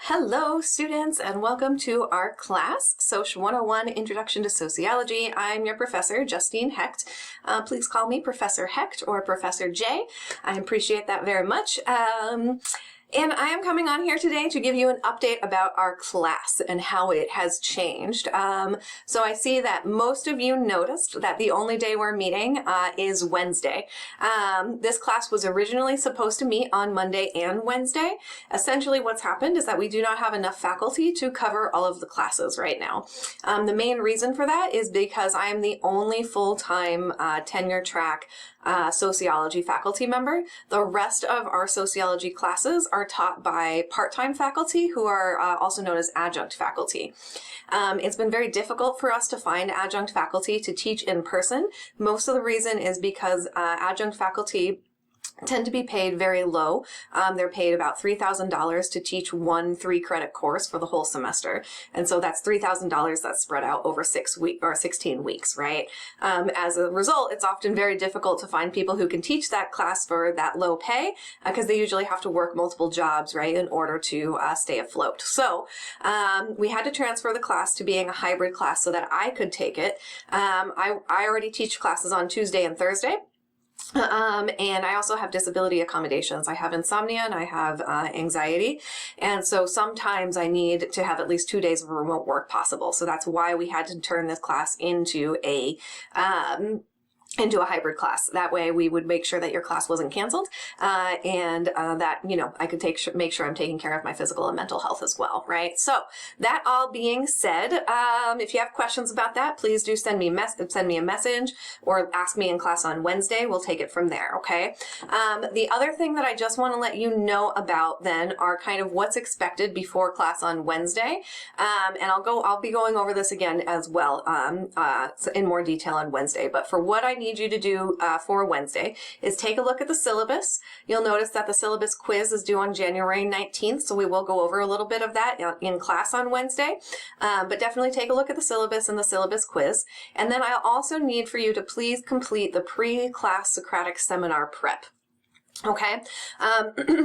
Hello students and welcome to our class, SOC101 Introduction to Sociology. I'm your professor, Justine Hecht. Please call me Professor Hecht or Professor J. I appreciate that very much. And I am coming on here today to give you an update about our class and how it has changed. So I see that most of you noticed that the only day we're meeting is Wednesday. This class was originally supposed to meet on Monday and Wednesday. Essentially what's happened is that we do not have enough faculty to cover all of the classes right now. The main reason for that is because I am the only full-time tenure track sociology faculty member. The rest of our sociology classes are taught by part-time faculty who are also known as adjunct faculty. It's been very difficult for us to find adjunct faculty to teach in person. Most of the reason is because adjunct faculty tend to be paid very low. They're paid about $3,000 to teach one 3-credit course for the whole semester. And so that's $3,000 that's spread out over 16 weeks, right? As a result, it's often very difficult to find people who can teach that class for that low pay because they usually have to work multiple jobs, right, in order to stay afloat. So we had to transfer the class to being a hybrid class so that I could take it. I already teach classes on Tuesday and Thursday. And I also have disability accommodations. I have insomnia and I have anxiety. And so sometimes I need to have at least 2 days of remote work possible. So that's why we had to turn this class into a hybrid class. That way we would make sure that your class wasn't canceled and that, you know, I could make sure I'm taking care of my physical and mental health as well, right? So that all being said, if you have questions about that, please do send me a message or ask me in class on Wednesday. We'll take it from there, okay? The other thing that I just want to let you know about then are kind of what's expected before class on Wednesday. And I'll be going over this again as well in more detail on Wednesday. But for what I need you to do for Wednesday is take a look at the syllabus. You'll notice that the syllabus quiz is due on January 19th, so we will go over a little bit of that in class on Wednesday. But definitely take a look at the syllabus and the syllabus quiz. And then I also need for you to please complete the pre-class Socratic seminar prep. Okay,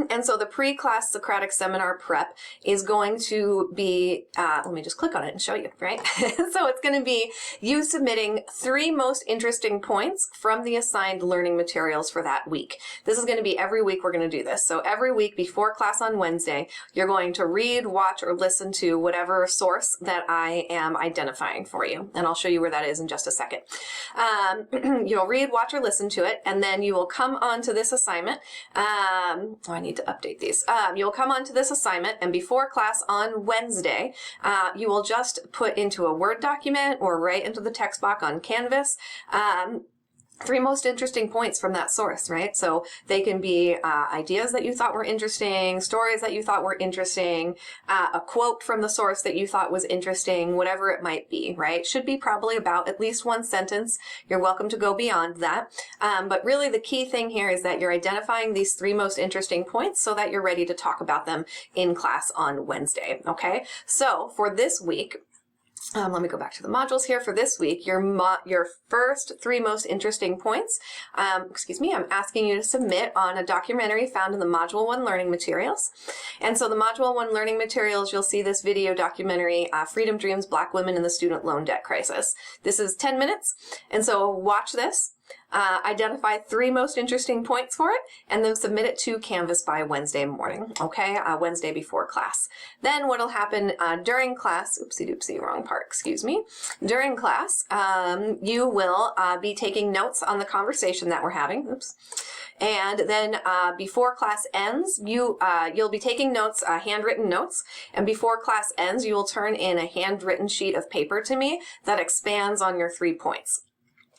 and so the pre-class Socratic seminar prep is going to be, let me just click on it and show you, right? So it's going to be you submitting 3 most interesting points from the assigned learning materials for that week. This is going to be every week we're going to do this. So every week before class on Wednesday, you're going to read, watch, or listen to whatever source that I am identifying for you. And I'll show you where that is in just a second. You'll read, watch, or listen to it, and then you will come on to this assignment. I need to update these. You'll come onto this assignment, and before class on Wednesday, you will just put into a Word document or write into the text box on Canvas 3 most interesting points from that source, right? So they can be ideas that you thought were interesting, stories that you thought were interesting, a quote from the source that you thought was interesting, whatever it might be, right? Should be probably about at least 1 sentence. You're welcome to go beyond that. But really the key thing here is that you're identifying these 3 most interesting points so that you're ready to talk about them in class on Wednesday, okay? So for this week, let me go back to the modules here. For this week, your first 3 most interesting points, I'm asking you to submit on a documentary found in the Module 1 learning materials. And so the Module 1 learning materials, you'll see this video documentary, Freedom Dreams, Black Women in the Student Loan Debt Crisis. This is 10 minutes, and so watch this. Identify 3 most interesting points for it, and then submit it to Canvas by Wednesday morning, okay? Wednesday before class. Then what'll happen during class, oopsie-doopsie, wrong part, excuse me. During class, you will be taking notes on the conversation that we're having, oops. And then before class ends, you'll be taking notes, handwritten notes, and before class ends, you will turn in a handwritten sheet of paper to me that expands on your 3 points.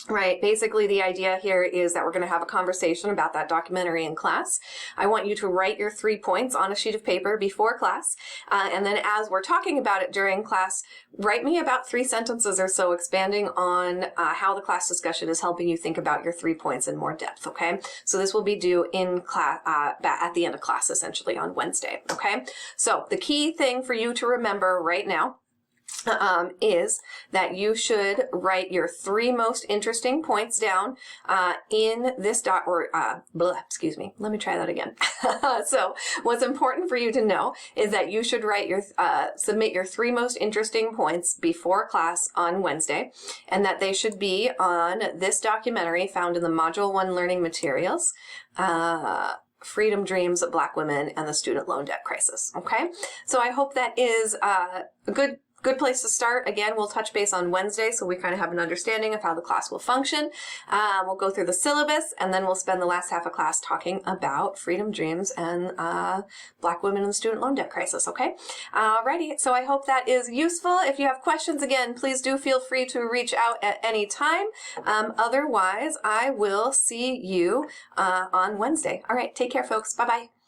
Right. Basically, the idea here is that we're going to have a conversation about that documentary in class. I want you to write your 3 points on a sheet of paper before class. And then as we're talking about it during class, write me about 3 sentences or so expanding on how the class discussion is helping you think about your 3 points in more depth. Okay. So this will be due in class, at the end of class, essentially on Wednesday. Okay. So the key thing for you to remember right now is that you should write your 3 most interesting points down in this excuse me, let me try that again. So what's important for you to know is that you should write your, submit your 3 most interesting points before class on Wednesday, and that they should be on this documentary found in the Module 1 Learning Materials, Freedom Dreams, Black Women, and the Student Loan Debt Crisis. Okay, so I hope that is a good place to start. Again, we'll touch base on Wednesday so we kind of have an understanding of how the class will function. We'll go through the syllabus, and then we'll spend the last half of class talking about Freedom Dreams and Black Women and the Student Loan Debt Crisis, okay? Alrighty, so I hope that is useful. If you have questions, again, please do feel free to reach out at any time. Otherwise, I will see you on Wednesday. All right, take care, folks. Bye-bye.